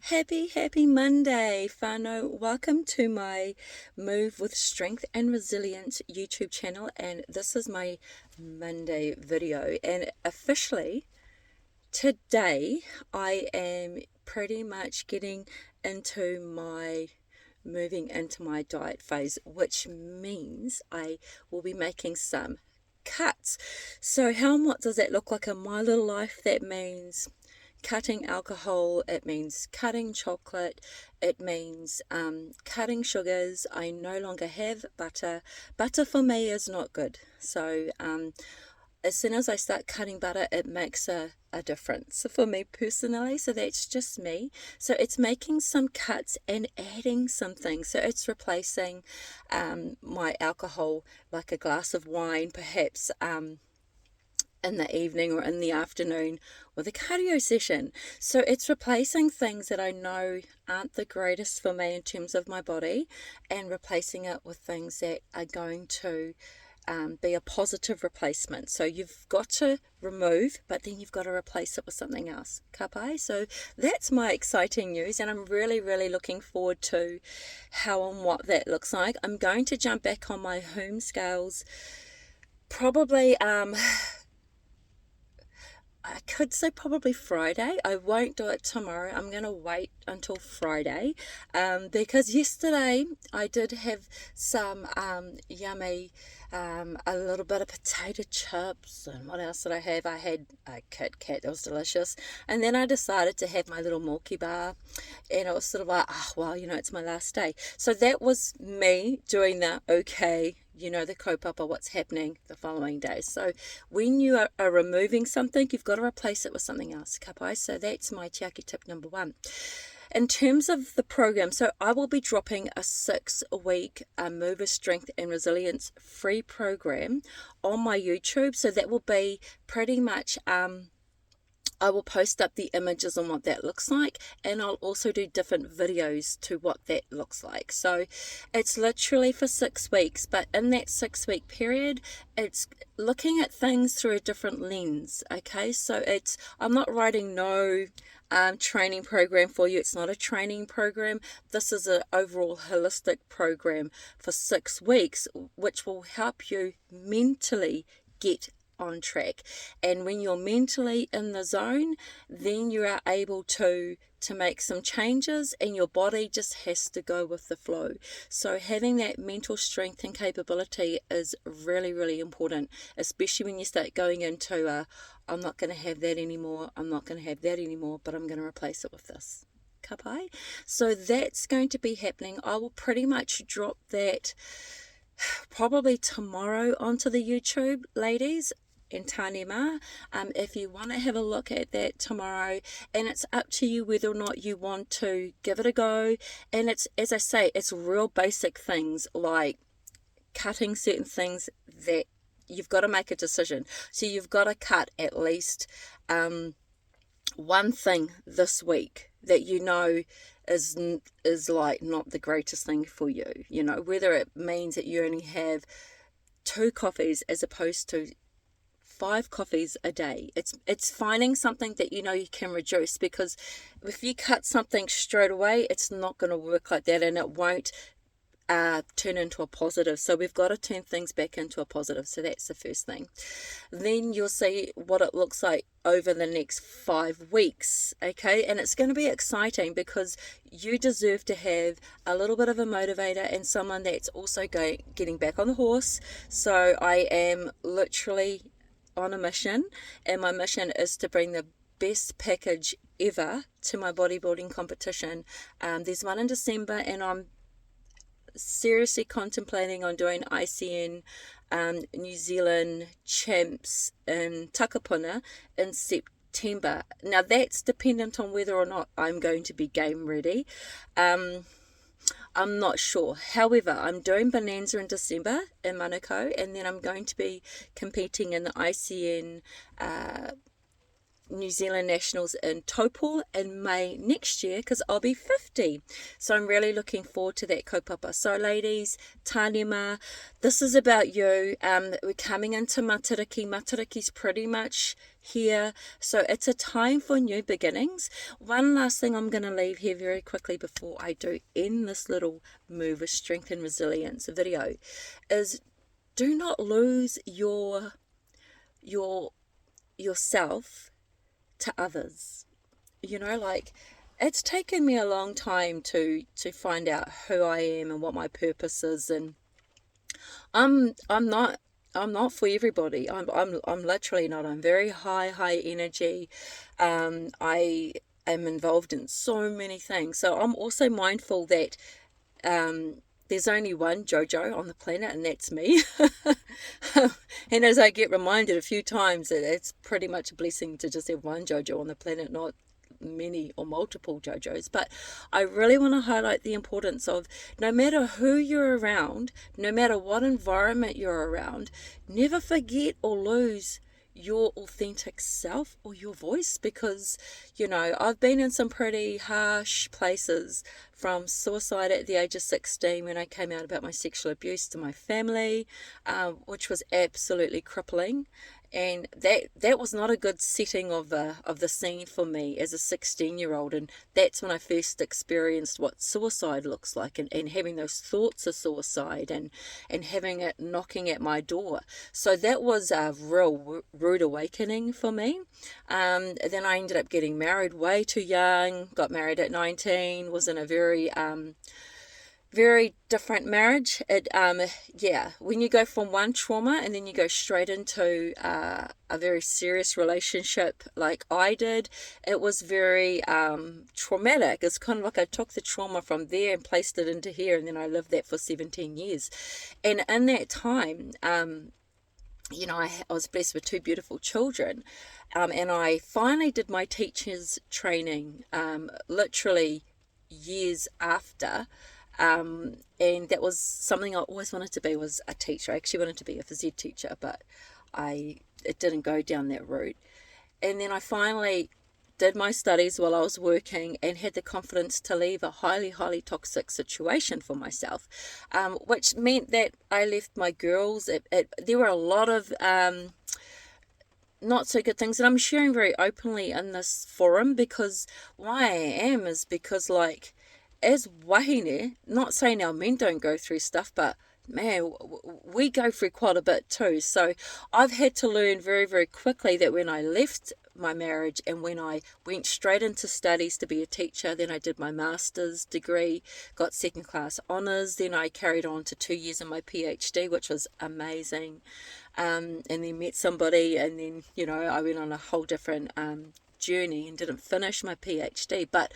Happy Monday, whānau. Welcome to my Move with Strength and Resilience YouTube channel, and this is my Monday video. And officially, today, I am pretty much getting into my moving into my diet phase, which means I will be making some cuts. So how and what does that look like in my little life? That means cutting alcohol, it means cutting chocolate, it means cutting sugars. I no longer have butter. Butter for me is not good. So as soon as I start cutting butter, it makes a difference for me personally. So that's just me. So it's making some cuts and adding something. So it's replacing my alcohol, like a glass of wine, perhaps in the evening or in the afternoon, with a cardio session. So it's replacing things that I know aren't the greatest for me in terms of my body, and replacing it with things that are going to be a positive replacement. So you've got to remove, but then you've got to replace it with something else. Ka pai? So that's my exciting news, and I'm really looking forward to how and what that looks like. I'm going to jump back on my home scales probably I could say probably Friday. I won't do it tomorrow. I'm going to wait until Friday because yesterday I did have some yummy, a little bit of potato chips, and what else did I have? I had a Kit Kat, that was delicious. And then I decided to have my little Milky Bar, and it was sort of like, oh, well, it's my last day. So that was me doing the okay, the kaupapa, what's happening the following day. So when you are removing something, you've got to replace it with something else. Ka pai? So that's my Tiaki tip number one. In terms of the program, so I will be dropping a 6-week Move with Strength and Resilience free program on my YouTube. So that will be pretty much I will post up the images on what that looks like, and I'll also do different videos to what that looks like. So it's literally for 6 weeks, but in that 6-week period, it's looking at things through a different lens. Okay, so I'm not writing no training program for you. It's not a training program. This is an overall holistic program for 6 weeks, which will help you mentally get on track. And when you're mentally in the zone, then you are able to make some changes, and your body just has to go with the flow. So having that mental strength and capability is really important, especially when you start going into I'm not going to have that anymore, I'm not going to have that anymore, but I'm going to replace it with this. Ka pai? So that's going to be happening. I will pretty much drop that probably tomorrow onto the YouTube, ladies and Tanema, if you want to have a look at that tomorrow. And it's up to you whether or not you want to give it a go. And it's, as I say, it's real basic things like cutting certain things that you've got to make a decision. So you've got to cut at least one thing this week that is like not the greatest thing for you, whether it means that you only have 2 coffees as opposed to 5 coffees a day. It's finding something that you can reduce, because if you cut something straight away, it's not going to work like that, and it won't turn into a positive. So we've got to turn things back into a positive. So that's the first thing. Then you'll see what it looks like over the next 5 weeks. Okay, and it's going to be exciting because you deserve to have a little bit of a motivator and someone that's also getting back on the horse. So I am literally on a mission, and my mission is to bring the best package ever to my bodybuilding competition. There's one in December, and I'm seriously contemplating on doing ICN New Zealand champs in Takapuna in September. Now that's dependent on whether or not I'm going to be game ready. I'm not sure. However, I'm doing Bonanza in December in Manukau, and then I'm going to be competing in the ICN New Zealand Nationals in Taupo in May next year, because I'll be 50. So I'm really looking forward to that kaupapa. So ladies, tānema, this is about you. We're coming into Matariki. Matariki's pretty much here. So it's a time for new beginnings. One last thing I'm going to leave here very quickly before I do end this little Move with Strength and Resilience video is, do not lose yourself to others. You know, like, it's taken me a long time to find out who I am and what my purpose is, and I'm not for everybody. I'm literally not. I'm very high energy. I am involved in so many things. So I'm also mindful that there's only one JoJo on the planet, and that's me. And as I get reminded a few times, that it's pretty much a blessing to just have one JoJo on the planet, not many or multiple JoJos. But I really want to highlight the importance of, no matter who you're around, no matter what environment you're around, never forget or lose your authentic self or your voice, because, you know, I've been in some pretty harsh places, from suicide at the age of 16 when I came out about my sexual abuse to my family, which was absolutely crippling. And that was not a good setting of the scene for me as a 16-year-old. And that's when I first experienced what suicide looks like, and having those thoughts of suicide, and having it knocking at my door. So that was a real rude awakening for me. Then I ended up getting married way too young, got married at 19, was in a very different marriage. When you go from one trauma and then you go straight into a very serious relationship like I did, it was very traumatic. It's kind of like I took the trauma from there and placed it into here, and then I lived that for 17 years. And in that time, you know, I was blessed with two beautiful children, and I finally did my teacher's training literally years after. And that was something I always wanted to be, was a teacher. I actually wanted to be a phys ed teacher, but it didn't go down that route. And then I finally did my studies while I was working, and had the confidence to leave a highly toxic situation for myself, which meant that I left my girls. There were a lot of not so good things, and I'm sharing very openly in this forum, because why I am is because, like, as wahine, not saying our men don't go through stuff, but man, we go through quite a bit too. So I've had to learn very quickly that when I left my marriage and when I went straight into studies to be a teacher, then I did my master's degree, got second class honours, then I carried on to 2 years in my PhD, which was amazing, and then met somebody, and then, you know, I went on a whole different journey and didn't finish my PhD. But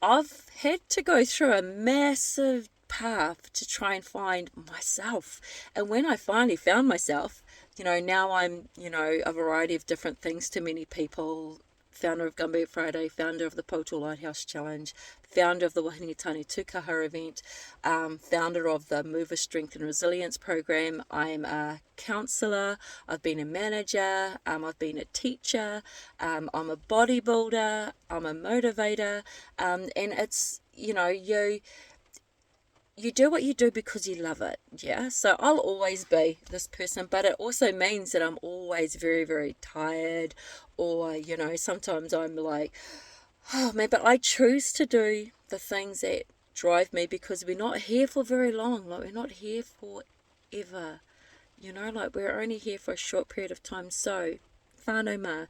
I've had to go through a massive path to try and find myself. And when I finally found myself, you know, now I'm, you know, a variety of different things to many people. Founder of Gumboot Friday, founder of the Poto Lighthouse Challenge, founder of the Wahine Tane Tukaha event, founder of the Move with Strength and Resilience program. I'm a counsellor, I've been a manager, I've been a teacher, I'm a bodybuilder, I'm a motivator, and it's, you know, you do what you do because you love it, yeah? So I'll always be this person, but it also means that I'm always very tired, or, you know, sometimes I'm like, oh man, but I choose to do the things that drive me, because we're not here for very long. Like, we're not here forever, you know, like, we're only here for a short period of time. So, whānau mā,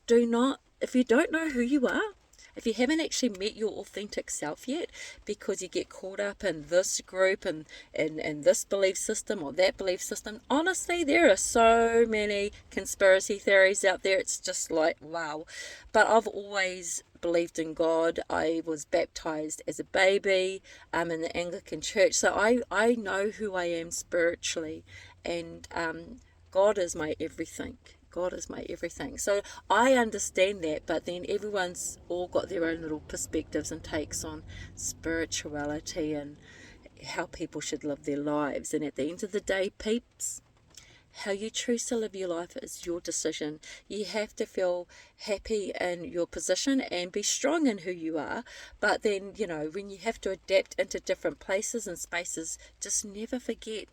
do not, if you don't know who you are, if you haven't actually met your authentic self yet, because you get caught up in this group and this belief system or that belief system, honestly, there are so many conspiracy theories out there. It's just like, wow. But I've always believed in God. I was baptized as a baby in the Anglican church. So I know who I am spiritually, and God is my everything. God is my everything. So I understand that, but then everyone's all got their own little perspectives and takes on spirituality and how people should live their lives. And at the end of the day, peeps, How you choose to live your life is your decision. You have to feel happy in your position and be strong in who you are. But then, when you have to adapt into different places and spaces, just never forget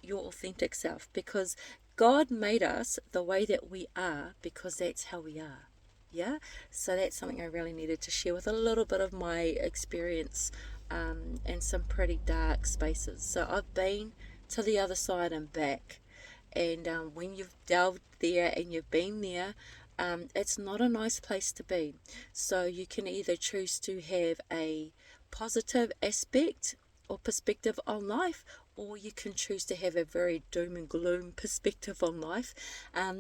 your authentic self, because God made us the way that we are because that's how we are. Yeah, so that's something I really needed to share with a little bit of my experience in some pretty dark spaces. So I've been to the other side and back, and when you've delved there and you've been there, it's not a nice place to be. So you can either choose to have a positive aspect or perspective on life, or you can choose to have a very doom and gloom perspective on life,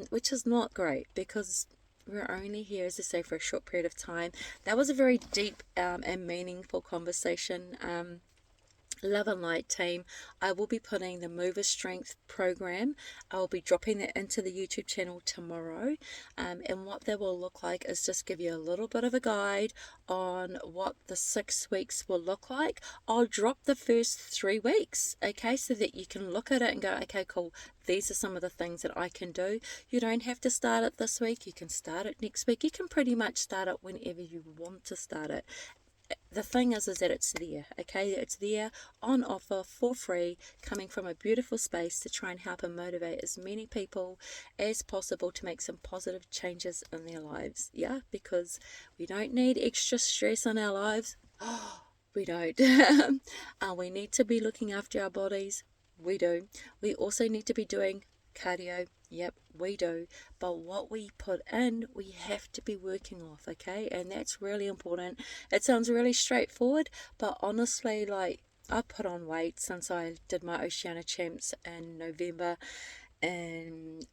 which is not great, because we're only here, as I say, for a short period of time. That was a very deep and meaningful conversation. Love and Light team, I will be putting the Mover Strength program, I'll be dropping that into the YouTube channel tomorrow, and what that will look like is just give you a little bit of a guide on what the 6 weeks will look like. I'll drop the first 3 weeks, okay, so that you can look at it and go, okay, cool, these are some of the things that I can do. You don't have to start it this week, you can start it next week, you can pretty much start it whenever you want to start it. The thing is that it's there, okay? It's there on offer for free, coming from a beautiful space to try and help and motivate as many people as possible to make some positive changes in their lives, yeah? Because we don't need extra stress in our lives. We don't. We need to be looking after our bodies. We do. We also need to be doing cardio. Yep, we do. But what we put in, we have to be working off, okay? And that's really important. It sounds really straightforward, but honestly, like, I put on weight since I did my Oceania Champs in November, and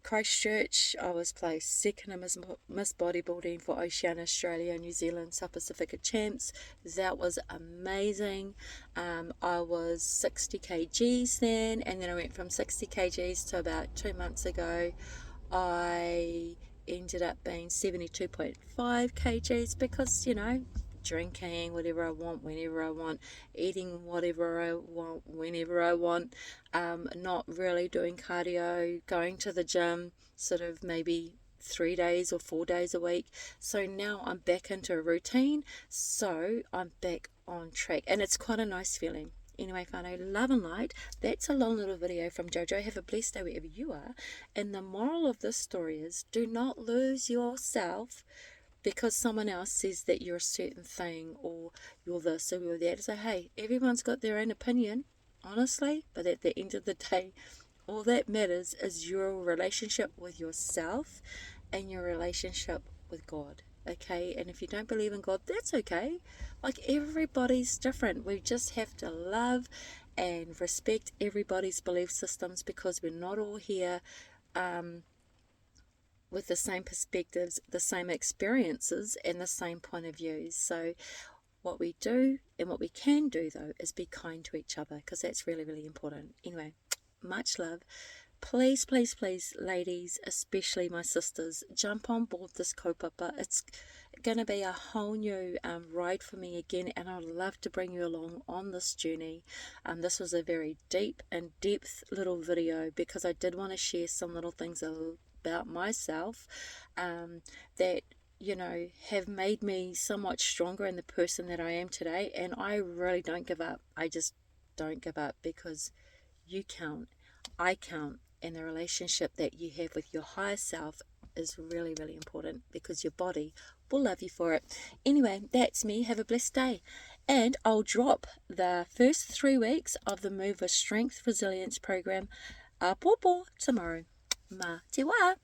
Christchurch. I was placed second in Miss Bodybuilding for Oceania, Australia, and New Zealand South Pacific Champs. That was amazing. I was 60 kgs then, and then I went from 60 kgs to about 2 months ago I ended up being 72.5 kgs, because drinking whatever I want, whenever I want, eating whatever I want, whenever I want, not really doing cardio, going to the gym sort of maybe 3 days or 4 days a week. So now I'm back into a routine, so I'm back on track, and it's quite a nice feeling. Anyway, whānau, love and light. That's a long little video from Jojo. Have a blessed day wherever you are. And the moral of this story is, do not lose yourself because someone else says that you're a certain thing, or you're this or you're that. So hey, everyone's got their own opinion, honestly, but at the end of the day, all that matters is your relationship with yourself and your relationship with God, okay? And if you don't believe in God, that's okay. Like, everybody's different. We just have to love and respect everybody's belief systems, because we're not all here with the same perspectives, the same experiences, and the same point of views. So what we do and what we can do, though, is be kind to each other, because that's really, really important. Anyway, much love. Please, please, please, ladies, especially my sisters, jump on board this kaupapa. It's going to be a whole new ride for me again, and I'd love to bring you along on this journey. This was a very deep and depth little video, because I did want to share some little things about myself that have made me somewhat stronger in the person that I am today. And I really don't give up. I just don't give up, because you count, I count, and the relationship that you have with your higher self is really, really important, because your body will love you for it. Anyway, that's me. Have a blessed day. And I'll drop the first 3 weeks of the Mover Strength Resilience program tomorrow. Mā te wā.